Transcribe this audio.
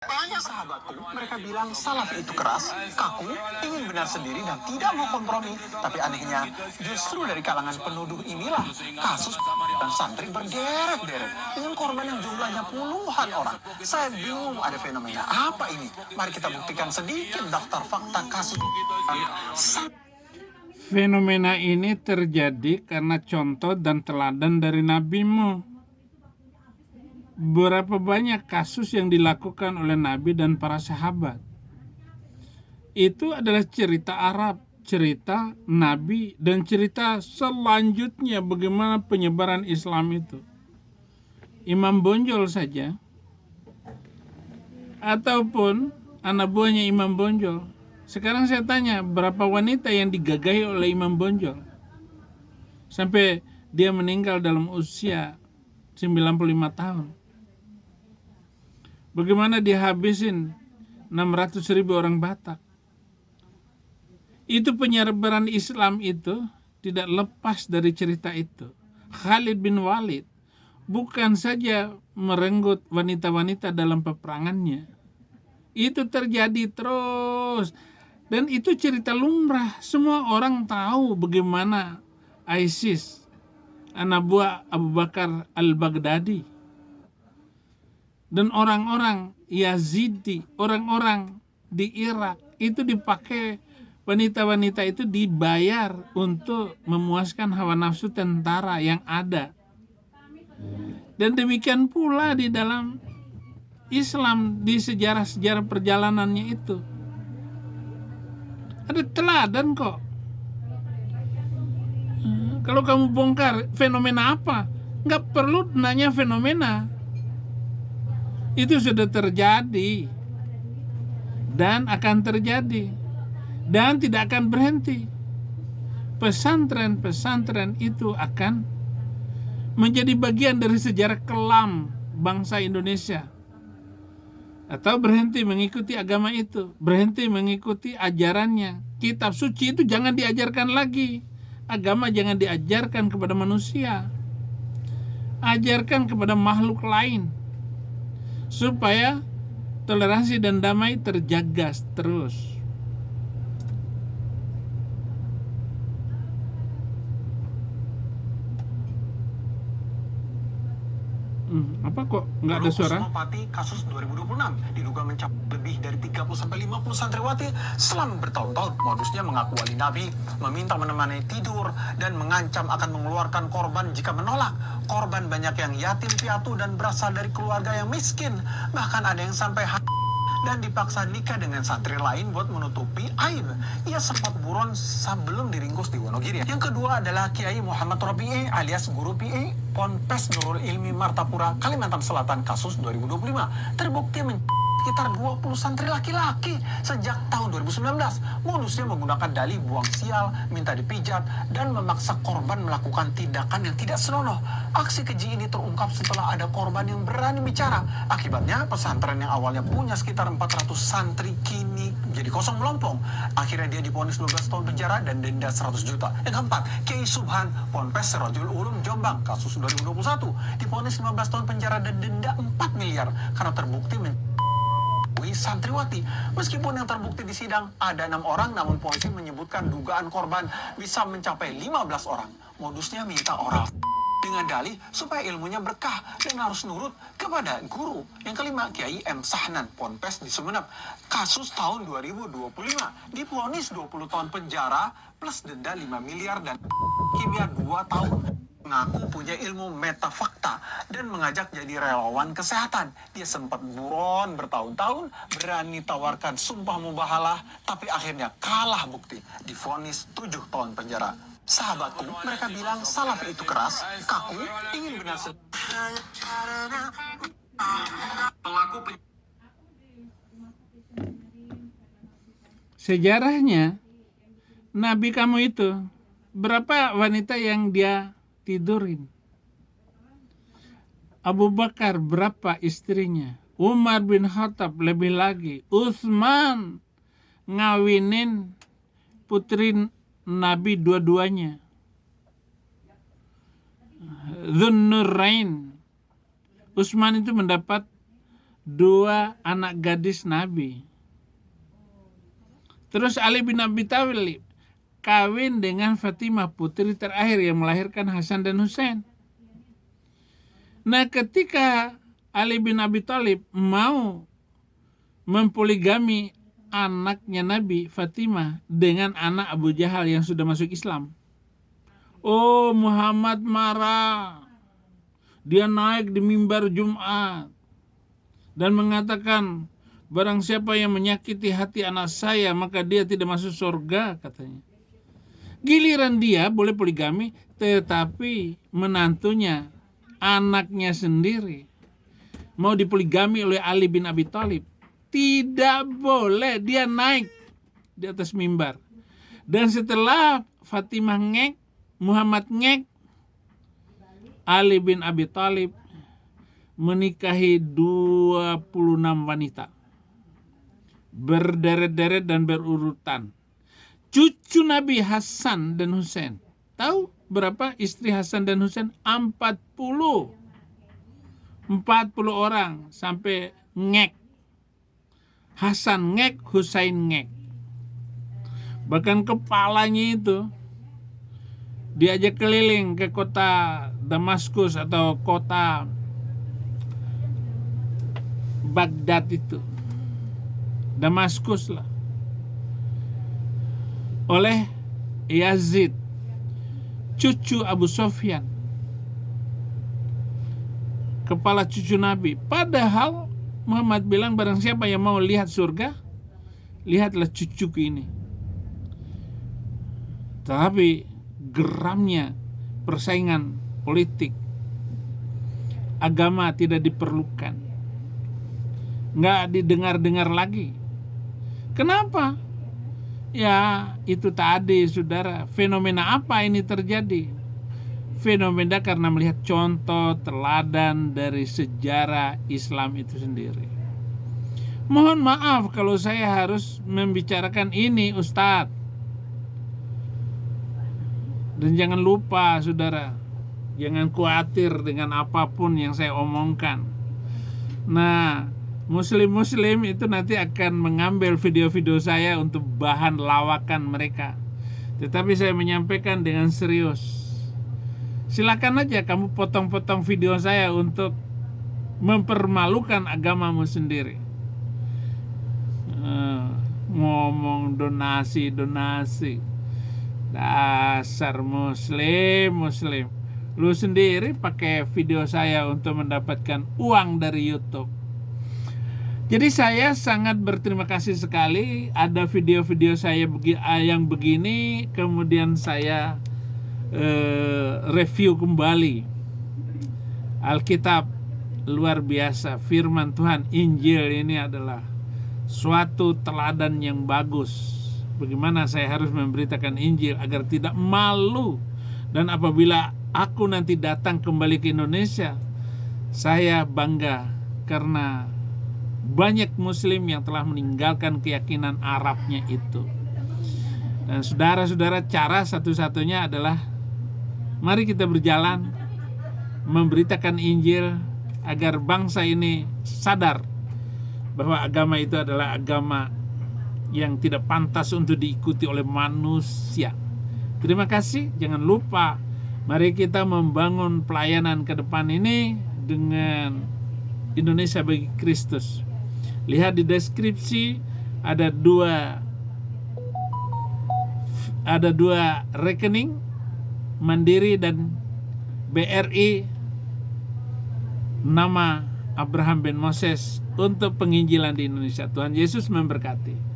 Banyak sahabatku, mereka bilang Salafi itu keras, kaku, ingin benar sendiri dan tidak mau kompromi. Tapi anehnya, justru dari kalangan penuduh inilah kasus dan santri berderet-deret dengan korban yang jumlahnya puluhan orang. Saya bingung ada fenomena apa ini. Mari kita buktikan sedikit daftar fakta kasus. Fenomena ini terjadi karena contoh dan teladan dari nabimu. Berapa banyak kasus yang dilakukan oleh Nabi dan para sahabat? Itu adalah cerita Arab, cerita Nabi, dan cerita selanjutnya bagaimana penyebaran Islam itu. Imam Bonjol saja, ataupun anak buahnya Imam Bonjol. Sekarang saya tanya, berapa wanita yang digagahi oleh Imam Bonjol? Sampai dia meninggal dalam usia 95 tahun. Bagaimana dihabisin 600.000 orang Batak. Itu penyebaran Islam itu tidak lepas dari cerita itu. Khalid bin Walid bukan saja merenggut wanita-wanita dalam peperangannya. Itu terjadi terus. Dan itu cerita lumrah. Semua orang tahu bagaimana ISIS, anak buah Abu Bakar al-Baghdadi, dan orang-orang Yazidi, orang-orang di Irak, itu dipakai, wanita-wanita itu dibayar untuk memuaskan hawa nafsu tentara yang ada. Dan demikian pula di dalam Islam, di sejarah-sejarah perjalanannya itu. Ada teladan kok. Kalau kamu bongkar fenomena apa, nggak perlu nanya fenomena. Itu sudah terjadi dan akan terjadi dan tidak akan berhenti. Pesantren-pesantren itu akan menjadi bagian dari sejarah kelam bangsa Indonesia. Atau berhenti mengikuti agama itu, berhenti mengikuti ajarannya. Kitab suci itu jangan diajarkan lagi. Agama jangan diajarkan kepada manusia. Ajarkan kepada makhluk lain. Supaya toleransi dan damai terjaga terus. Apa kok nggak ada suara? Kusumopati kasus 2026 diduga mencapai lebih dari 30-50 santriwati selama bertahun-tahun. Modusnya mengaku wali nabi, meminta menemani tidur, dan mengancam akan mengeluarkan korban jika menolak. Korban banyak yang yatim piatu dan berasal dari keluarga yang miskin. Bahkan ada yang sampai dan dipaksa nikah dengan santri lain buat menutupi aib. Ia sempat buron sebelum diringkus di Wonogiri. Yang kedua adalah Kiai Muhammad Rabi'i alias Guru PI Ponpes Nurul Ilmi Martapura, Kalimantan Selatan kasus 2025. Terbukti sekitar 20 santri laki-laki sejak tahun 2019. Modusnya menggunakan dalih buang sial, minta dipijat, dan memaksa korban melakukan tindakan yang tidak senonoh. Aksi keji ini terungkap setelah ada korban yang berani bicara. Akibatnya pesantren yang awalnya punya sekitar 400 santri kini jadi kosong melompong. Akhirnya dia divonis 12 tahun penjara dan denda 100 juta. Yang keempat, Kiai Subhan Ponpes Serajul Ulum Jombang kasus 2021 divonis 15 tahun penjara dan denda 4 miliar karena terbukti santriwati. Meskipun yang terbukti di sidang ada 6 orang, namun polisi menyebutkan dugaan korban bisa mencapai 15 orang. Modusnya minta oral dengan dalih supaya ilmunya berkah dan harus nurut kepada guru. Yang kelima, Kiai M. Sahnan Ponpes di Sumeneb kasus tahun 2025 divonis 20 tahun penjara plus denda 5 miliar dan kimia 2 tahun. Mengaku punya ilmu metafakta dan mengajak jadi relawan kesehatan. Dia sempat buron bertahun-tahun, berani tawarkan sumpah mubahalah, tapi akhirnya kalah bukti, divonis 7 tahun penjara. Sahabatku, mereka bilang Salafi itu keras, kaku, ingin benar Sejarahnya, Nabi kamu itu, berapa wanita yang dia tidurin? Abu Bakar berapa istrinya? Umar bin Khattab lebih lagi. Utsman ngawinin putri Nabi dua-duanya. Dzunnurain. Utsman itu mendapat 2 anak gadis Nabi. Terus Ali bin Abi Thalib kawin dengan Fatimah, putri terakhir yang melahirkan Hasan dan Husain. Nah, ketika Ali bin Abi Thalib mau mempoligami anaknya Nabi, Fatimah, dengan anak Abu Jahal yang sudah masuk Islam, oh, Muhammad marah. Dia naik di mimbar Jumat dan mengatakan, barang siapa yang menyakiti hati anak saya, maka dia tidak masuk surga, katanya. Giliran dia boleh poligami, tetapi menantunya, anaknya sendiri, mau dipoligami oleh Ali bin Abi Thalib, tidak boleh. Dia naik di atas mimbar. Dan setelah Fatimah ngek, Muhammad ngek, Ali bin Abi Thalib menikahi 26 wanita. Berderet-deret dan berurutan. Cucu Nabi Hasan dan Husain. Tahu berapa istri Hasan dan Husain? 40 orang sampai ngek. Hasan ngek, Husain ngek. Bahkan kepalanya itu diajak keliling ke kota Damaskus atau kota Baghdad itu. Damaskus lah. Oleh Yazid, cucu Abu Sufyan, kepala cucu Nabi. Padahal Muhammad bilang, barang siapa yang mau lihat surga, lihatlah cucuku ini. Tapi geramnya persaingan politik, agama tidak diperlukan, nggak didengar-dengar lagi. Kenapa? Ya itu tadi, saudara. Fenomena apa ini terjadi? Fenomena karena melihat contoh teladan dari sejarah Islam itu sendiri. Mohon maaf kalau saya harus membicarakan ini, Ustadz. Dan jangan lupa, saudara, jangan khawatir dengan apapun yang saya omongkan. Nah, Muslim-Muslim itu nanti akan mengambil video-video saya untuk bahan lawakan mereka. Tetapi saya menyampaikan dengan serius. Silakan aja kamu potong-potong video saya untuk mempermalukan agamamu sendiri. Ngomong donasi. Dasar Muslim. Lu sendiri pakai video saya untuk mendapatkan uang dari YouTube. Jadi saya sangat berterima kasih sekali ada video-video saya yang begini, kemudian saya review kembali. Alkitab luar biasa, firman Tuhan, Injil ini adalah suatu teladan yang bagus. Bagaimana saya harus memberitakan Injil agar tidak malu. Dan apabila aku nanti datang kembali ke Indonesia, saya bangga karena banyak Muslim yang telah meninggalkan keyakinan Arabnya itu. Dan saudara-saudara, cara satu-satunya adalah mari kita berjalan memberitakan Injil agar bangsa ini sadar bahwa agama itu adalah agama yang tidak pantas untuk diikuti oleh manusia. Terima kasih. Jangan lupa, mari kita membangun pelayanan ke depan ini dengan Indonesia bagi Kristus. Lihat di deskripsi ada dua rekening, Mandiri dan BRI, nama Abraham Ben Moses, untuk penginjilan di Indonesia. Tuhan Yesus memberkati.